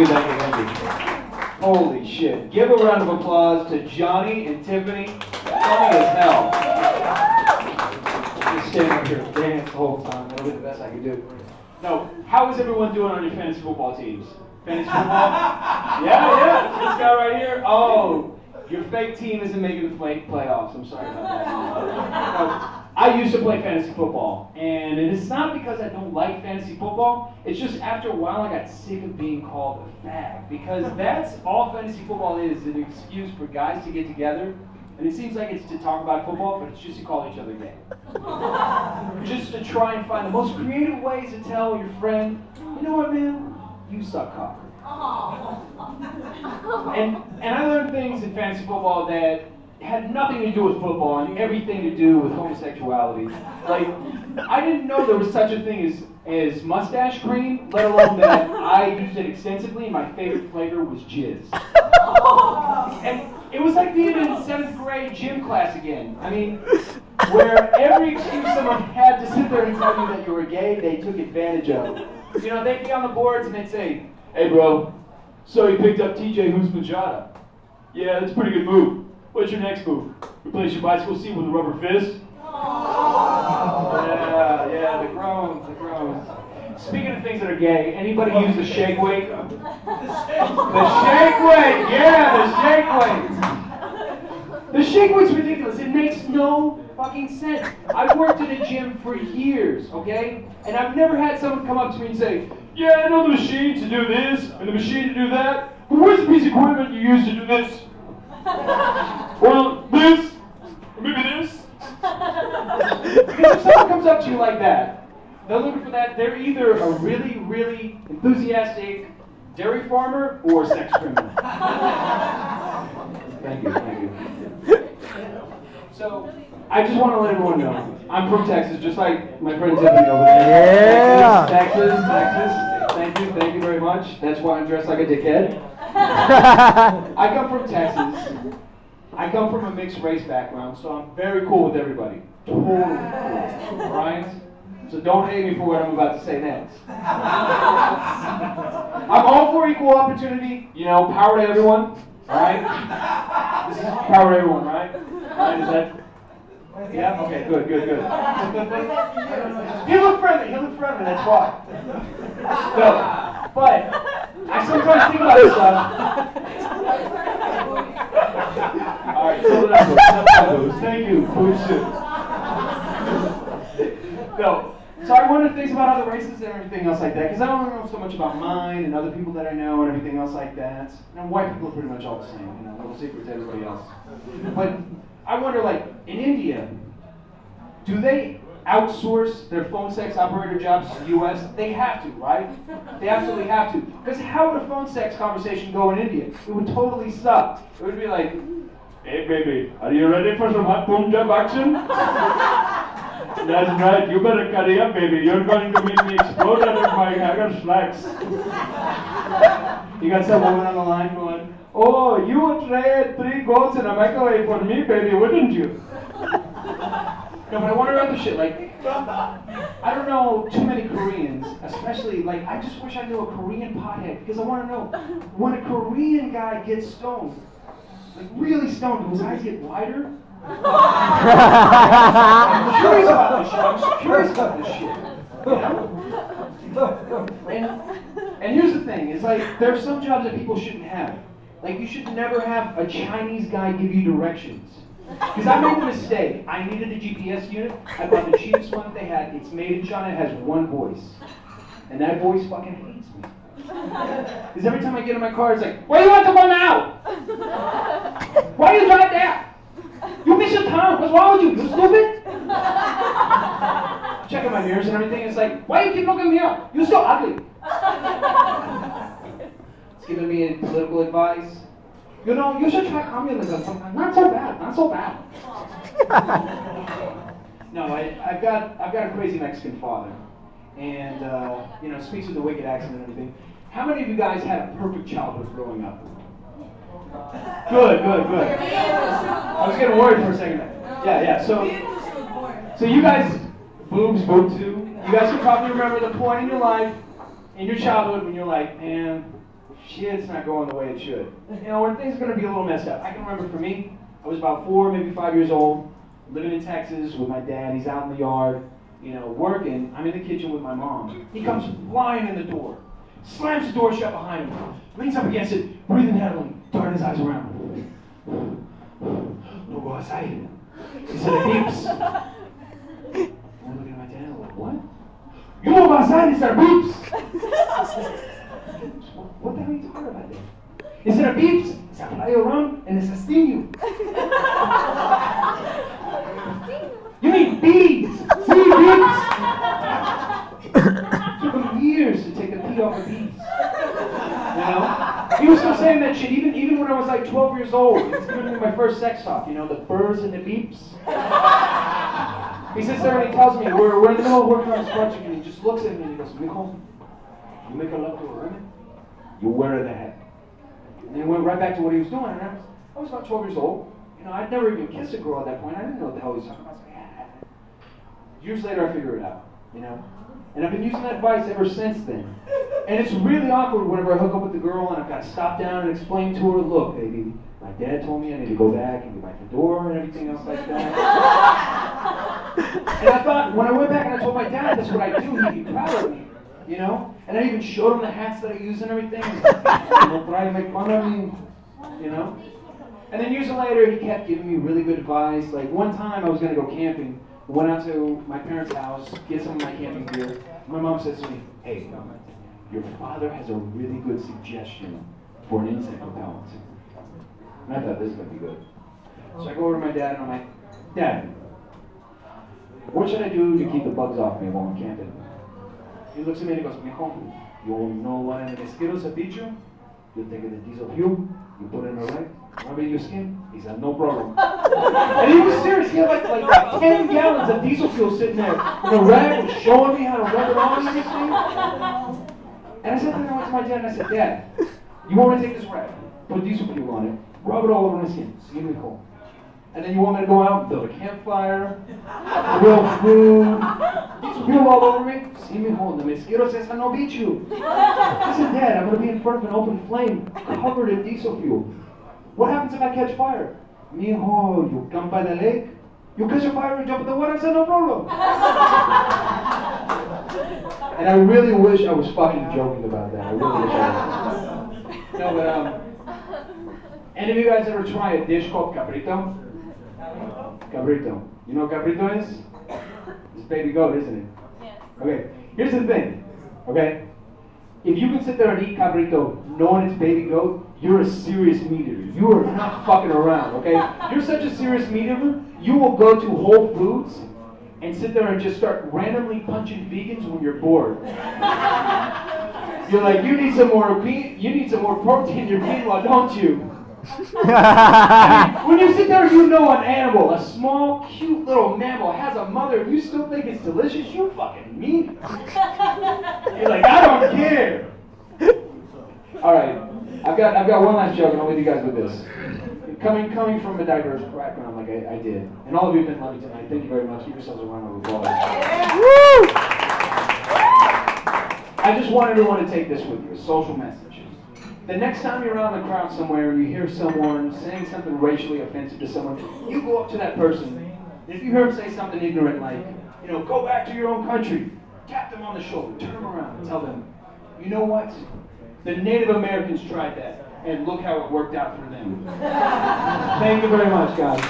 you, thank you, thank you. Holy shit. Give a round of applause to Johnny and Tiffany. Funny as hell. Just standing up here and dance the whole time. That'll be the best I can do. No, how is everyone doing on your fantasy football teams? Fantasy football? Yeah. This guy right here. Oh, your fake team isn't making the playoffs. I'm sorry about that. No, I used to play fantasy football, and it's not because I don't like fantasy football. It's just after a while I got sick of being called a fag, because that's all fantasy football is, an excuse for guys to get together, and it seems like it's to talk about football, but it's just to call each other gay. Just to try and find the most creative ways to tell your friend, you know what, man, you suck cock. And I learned things in fantasy football that had nothing to do with football and everything to do with homosexuality. Like, I didn't know there was such a thing as mustache cream, let alone that I used it extensively and my favorite flavor was jizz. And it was like being in 7th grade gym class again. I mean, where every excuse someone had to sit there and tell you that you were gay, they took advantage of. You know, they'd be on the boards and they'd say, "Hey bro, so you picked up TJ Who's Majada. Yeah, that's a pretty good move. What's your next move? Replace your bicycle seat with a rubber fist?" Yeah, the groans. Speaking of things that are gay, anybody use the shake weight? The shake weight, yeah, the shake weight. The shake weight's ridiculous. It makes no fucking sense. I've worked in a gym for years, okay? And I've never had someone come up to me and say, "Yeah, I know the machine to do this and the machine to do that, but where's the piece of equipment you use to do this?" "Well, this, or maybe this." Because if someone comes up to you like that, they're looking for that, they're either a really, really enthusiastic dairy farmer or a sex criminal. Thank you. So, I just want to let everyone know, I'm from Texas, just like my friend Tiffany over there. Yeah! Texas. Thank you very much. That's why I'm dressed like a dickhead. I come from Texas. I come from a mixed race background, so I'm very cool with everybody. Totally cool. Alright? So don't hate me for what I'm about to say next. I'm all for equal opportunity, you know, power to everyone. Alright? This is power to everyone, right? Alright, is that? Yeah? Okay, good. He looked friendly, that's why. No, but I sometimes think about this stuff. Alright, so thank you, food soup. No, so I wonder things about other races and everything else like that, because I don't know so much about mine and other people that I know and everything else like that. And white people are pretty much all the same, you know, little secret to everybody else. But I wonder, like, in India, do they outsource their phone sex operator jobs to the US? They have to, right? They absolutely have to. Because how would a phone sex conversation go in India? It would totally suck. It would be like, "Hey baby, are you ready for some hot Punjab action?" "That's right, you better hurry up baby, you're going to make me explode out of my hanger slacks." You got some woman on the line going, "Oh, you would trade 3 goats in a microwave for me baby, wouldn't you?" No, but I wonder other shit, like, I don't know too many Koreans, especially, like, I just wish I knew a Korean pothead, because I want to know, when a Korean guy gets stoned, like really stoned, do his eyes get wider? I'm curious about this shit, you know? And here's the thing, it's like, there are some jobs that people shouldn't have. Like, you should never have a Chinese guy give you directions. Because I made the mistake. I needed a GPS unit. I bought the cheapest one that they had. It's made in China. It has one voice. And that voice fucking hates me. Because every time I get in my car, it's like, "Where do you want to go now? Why do you drive there? You miss your town. What's wrong with you? You stupid?" Checking my mirrors and everything. It's like, "Why do you keep looking me up? You're so ugly." It's giving me political advice. "You know, you should try communism sometime." Not so bad. No, I've got a crazy Mexican father, and you know, speaks with a wicked accent and everything. How many of you guys had a perfect childhood growing up? Good. I was getting worried for a second. Yeah. So you guys, boobs too. You guys can probably remember the point in your life, in your childhood, when you're like, "Man, shit's not going the way it should. You know, when things are going to be a little messed up. I can remember for me, I was about 4, maybe 5 years old, living in Texas with my dad. He's out in the yard, you know, working. I'm in the kitchen with my mom. He comes flying in the door, slams the door shut behind him, leans up against it, breathing heavily, darting his eyes around. No go outside. He said it beeps. I'm looking at my dad, like, what? You go outside and start beeps. What the hell are you talking about there? He said it beeps. Se fly around and it's a sting. You mean bees? See, beeps. Took him years to take a pee off of bees. You know? He was still saying that shit even when I was like 12 years old. He was giving me my first sex talk, you know, the birds and the beeps. He sits there and he tells me, we're in the middle of working on this project, and he just looks at me and he goes, Mijo, you make a love to a woman, you wear that. And then he went right back to what he was doing, and I was about 12 years old. You know, I'd never even kissed a girl at that point. I didn't know what the hell he was talking about. I was like, yeah. Years later, I figured it out, you know? And I've been using that advice ever since then. And it's really awkward whenever I hook up with the girl and I've got to stop down and explain to her, look, baby, my dad told me I need to go back and get my fedora and everything else like that. And I thought, when I went back and I told my dad that's what I do, he'd be proud of me, you know? And I even showed him the hats that I use and everything. Don't try to make fun of me, you know? And then years later, he kept giving me really good advice. Like one time I was going to go camping. Went out to my parents' house, get some of my camping gear. My mom says to me, hey, your father has a really good suggestion for an insect repellent. And I thought, this is going to be good. So I go over to my dad and I'm like, Dad, what should I do to keep the bugs off me while I'm camping? He looks at me and he goes, Mijo, you know what an mosquitoes have beat you? You take the diesel fuel, you put it in a rag, rub it in your skin. He said, no problem. And he was serious. He had like 10 gallons of diesel fuel sitting there in a rag, was showing me how to rub it on and everything. And I said, then I went to my dad and I said, Dad, you want me to take this rag, put diesel fuel on it, rub it all over my skin, see me cool. And then you want me to go out and build a campfire, grill food, diesel fuel all over me, see me home. The mosquito says, I no beat you. I said, Dad, I'm going to be in front of an open flame, covered in diesel fuel. What happens if I catch fire? Mijo, you come by the lake, you catch a fire and jump in the water, I said, no problem. And I really wish I was fucking joking about that. I really wish I was. No, but, any of you guys ever try a dish called cabrito? Cabrito. You know what cabrito is? It's baby goat, isn't it? Yes. Okay, here's the thing, okay? If you can sit there and eat cabrito knowing it's baby goat, you're a serious meat eater. You are not fucking around, okay? You're such a serious meat eater, you will go to Whole Foods and sit there and just start randomly punching vegans when you're bored. You're like, you need some more protein in your quinoa, don't you? I mean, when you sit there, you know an animal, a small, cute little mammal has a mother, and you still think it's delicious, you fucking mean. You're like, I don't care. All right, I've got one last joke, and I'll leave you guys with this. Coming from a diverse background like I did, and all of you have been lovely tonight. Thank you very much. Give yourselves a round of applause. Woo! I just want everyone to take this with you, a social message. The next time you're out in the crowd somewhere and you hear someone saying something racially offensive to someone, you go up to that person. And if you hear them say something ignorant like, you know, go back to your own country, tap them on the shoulder, turn them around and tell them, you know what? The Native Americans tried that, and look how it worked out for them. Thank you very much, guys.